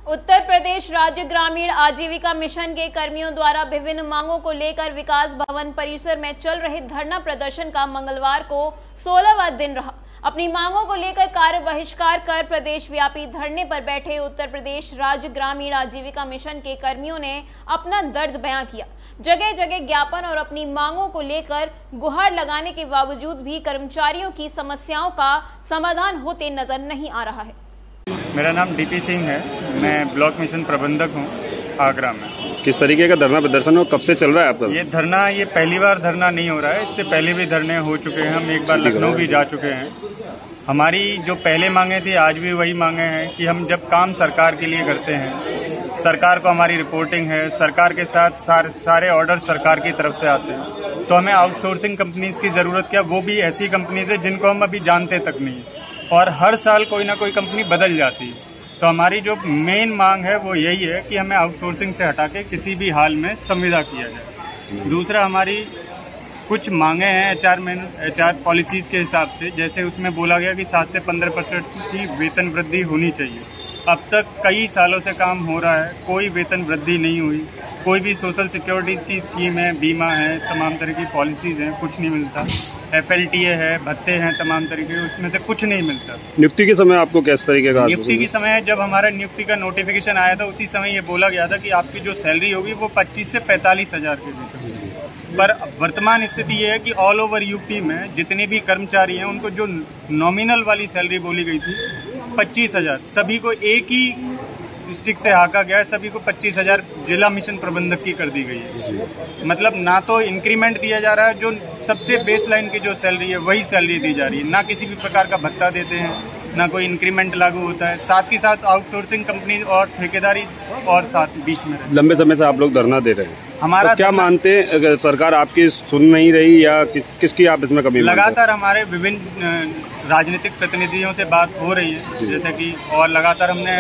उत्तर प्रदेश राज्य ग्रामीण आजीविका मिशन के कर्मियों द्वारा विभिन्न मांगों को लेकर विकास भवन परिसर में चल रहे धरना प्रदर्शन का मंगलवार को 16वां दिन रहा। अपनी मांगों को लेकर कार्य बहिष्कार कर प्रदेश व्यापी धरने पर बैठे उत्तर प्रदेश राज्य ग्रामीण आजीविका मिशन के कर्मियों ने अपना दर्द बयां किया। जगह जगह ज्ञापन और अपनी मांगों को लेकर गुहार लगाने के बावजूद भी कर्मचारियों की समस्याओं का समाधान होते नजर नहीं आ रहा है। मेरा नाम डीपी सिंह है, मैं ब्लॉक मिशन प्रबंधक हूँ आगरा में। किस तरीके का धरना प्रदर्शन और कब से चल रहा है आपका? ये पहली बार धरना नहीं हो रहा है, इससे पहले भी धरने हो चुके हैं। हम एक बार लखनऊ भी जा चुके हैं। हमारी जो पहले मांगे थी आज भी वही मांगे हैं कि हम जब काम सरकार के लिए करते हैं, सरकार को हमारी रिपोर्टिंग है, सरकार के साथ सारे ऑर्डर सरकार की तरफ से आते हैं, तो हमें आउटसोर्सिंग कंपनीज की जरूरत क्या, वो भी ऐसी कंपनीज है जिनको हम अभी जानते तक नहीं, और हर साल कोई ना कोई कंपनी बदल जाती है। तो हमारी जो मेन मांग है वो यही है कि हमें आउटसोर्सिंग से हटा के किसी भी हाल में संविदा किया जाए। दूसरा, हमारी कुछ मांगे हैं एचआर पॉलिसीज के हिसाब से, जैसे उसमें बोला गया कि 7 से 15% की वेतन वृद्धि होनी चाहिए। अब तक कई सालों से काम हो रहा है, कोई वेतन वृद्धि नहीं हुई। कोई भी सोशल सिक्योरिटीज की स्कीम है, बीमा है, तमाम तरह की पॉलिसीज हैं, कुछ नहीं मिलता। FLTA है, भत्ते हैं तमाम तरीके, उसमें से कुछ नहीं मिलता। नियुक्ति के समय आपको किस तरीके का? नियुक्ति के समय जब हमारा नियुक्ति का नोटिफिकेशन आया था, उसी समय ये बोला गया था कि आपकी जो सैलरी होगी वो 25 से 45 हजार के बीच होगी। पर वर्तमान स्थिति ये है कि ऑल ओवर यूपी में जितने भी कर्मचारी हैं उनको जो नॉमिनल वाली सैलरी बोली गई थी 25 हजार, सभी को एक ही स्टिक से हाका गया है। सभी को 25 हजार जिला मिशन प्रबंधक की कर दी गई है। मतलब ना तो इंक्रीमेंट दिया जा रहा है, जो सबसे बेसलाइन की जो सैलरी है वही सैलरी दी जा रही है, ना किसी भी प्रकार का भत्ता देते हैं, ना कोई इंक्रीमेंट लागू होता है। साथ ही साथ आउटसोर्सिंग कंपनी और ठेकेदारी और साथ बीच में लंबे समय से आप लोग धरना दे रहे हैं। हमारा तो क्या मानते हैं, सरकार आपकी सुन नहीं रही या किसकी आप इसमें कमी? लगातार हमारे विभिन्न राजनीतिक प्रतिनिधियों से बात हो रही है, जैसे कि, और लगातार हमने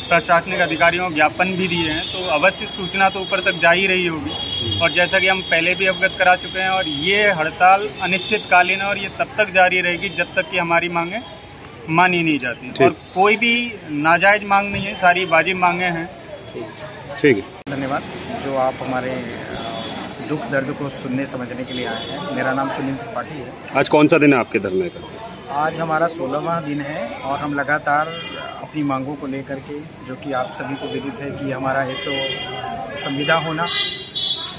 प्रशासनिक अधिकारियों को ज्ञापन भी दिए हैं, तो अवश्य सूचना तो ऊपर तक जा ही रही होगी। और जैसा कि हम पहले भी अवगत करा चुके हैं, और ये हड़ताल अनिश्चितकालीन है और ये तब तक जारी रहेगी जब तक कि हमारी मांगे मानी नहीं जाती। और कोई भी नाजायज मांग नहीं है, सारी वाजिब मांगे हैं। ठीक है, धन्यवाद जो आप हमारे दुख दर्द को सुनने समझने के लिए आए हैं। मेरा नाम सुनील त्रिपाठी है। आज कौन सा दिन है आपके धरने का? आज हमारा 16वां दिन है और हम लगातार अपनी मांगों को लेकर के, जो कि आप सभी को विदित है कि हमारा एक तो संविदा होना,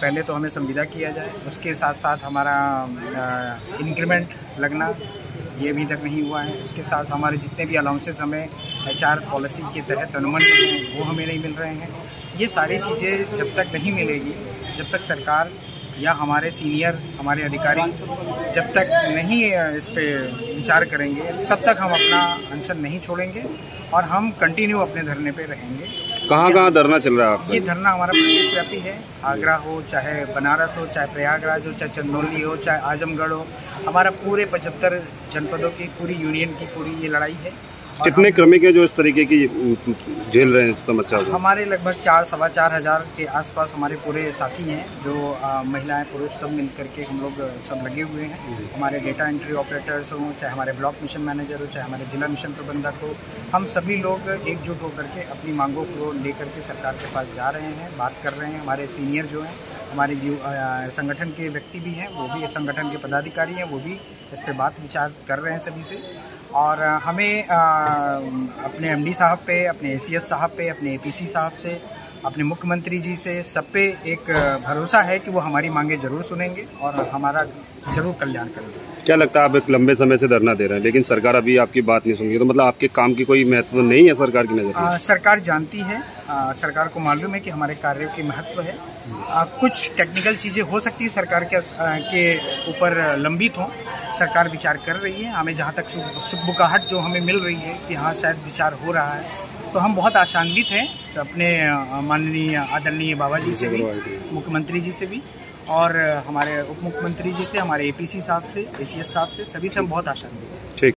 पहले तो हमें संविदा किया जाए, उसके साथ साथ हमारा इंक्रीमेंट लगना, ये अभी तक नहीं हुआ है। उसके साथ हमारे जितने भी अलाउंसेस हमें HR पॉलिसी के तहत अनुमति हैं वो हमें नहीं मिल रहे हैं। ये सारी चीज़ें जब तक नहीं मिलेगी, जब तक सरकार या हमारे सीनियर हमारे अधिकारी जब तक नहीं इस पे विचार करेंगे, तब तक हम अपना अनशन नहीं छोड़ेंगे और हम कंटिन्यू अपने धरने पे रहेंगे। कहाँ धरना चल रहा है आपका? ये धरना हमारा प्रदेश व्यापी है। आगरा हो, चाहे बनारस हो, चाहे प्रयागराज हो, चाहे चंदौली हो, चाहे आजमगढ़ हो, हमारा पूरे 75 जनपदों की पूरी यूनियन की पूरी ये लड़ाई है। कितने श्रमिक हैं जो इस तरीके की झेल रहे हैं समस्या को? हमारे लगभग 4-4.25 हजार के आसपास हमारे पूरे साथी हैं, जो महिलाएं पुरुष सब मिल करके हम लोग सब लगे हुए हैं। हमारे डेटा एंट्री ऑपरेटर्स हों, चाहे हमारे ब्लॉक मिशन मैनेजर हो, चाहे हमारे जिला मिशन प्रबंधक हो, हम सभी लोग एकजुट होकर के अपनी मांगों को लेकर के सरकार के पास जा रहे हैं, बात कर रहे हैं। हमारे सीनियर जो हैं, हमारे संगठन के व्यक्ति भी हैं, वो भी संगठन के पदाधिकारी हैं, वो भी इस पर बात विचार कर रहे हैं सभी से। और हमें अपने MD साहब पे, अपने ACS साहब पे, अपने APC साहब से, अपने मुख्यमंत्री जी से, सब पे एक भरोसा है कि वो हमारी मांगे जरूर सुनेंगे और हमारा जरूर कल्याण करेंगे। क्या लगता है, आप एक लंबे समय से धरना दे रहे हैं लेकिन सरकार अभी आपकी बात नहीं सुन रही, तो मतलब आपके काम की कोई महत्व नहीं है सरकार की नज़र में? सरकार जानती है, सरकार को मालूम है कि हमारे कार्यों की महत्व है। कुछ टेक्निकल चीज़ें हो सकती है सरकार के ऊपर लंबित हों, सरकार विचार कर रही है। हमें जहाँ तक सुगबुगाहट जो हमें मिल रही है कि हाँ शायद विचार हो रहा है, तो हम बहुत आशान्वित हैं अपने माननीय आदरणीय बाबा जी से भी, मुख्यमंत्री जी से भी, और हमारे उप मुख्यमंत्री जी से, हमारे APC साहब से, ACS साहब से, सभी से हम बहुत आशान्वित हैं।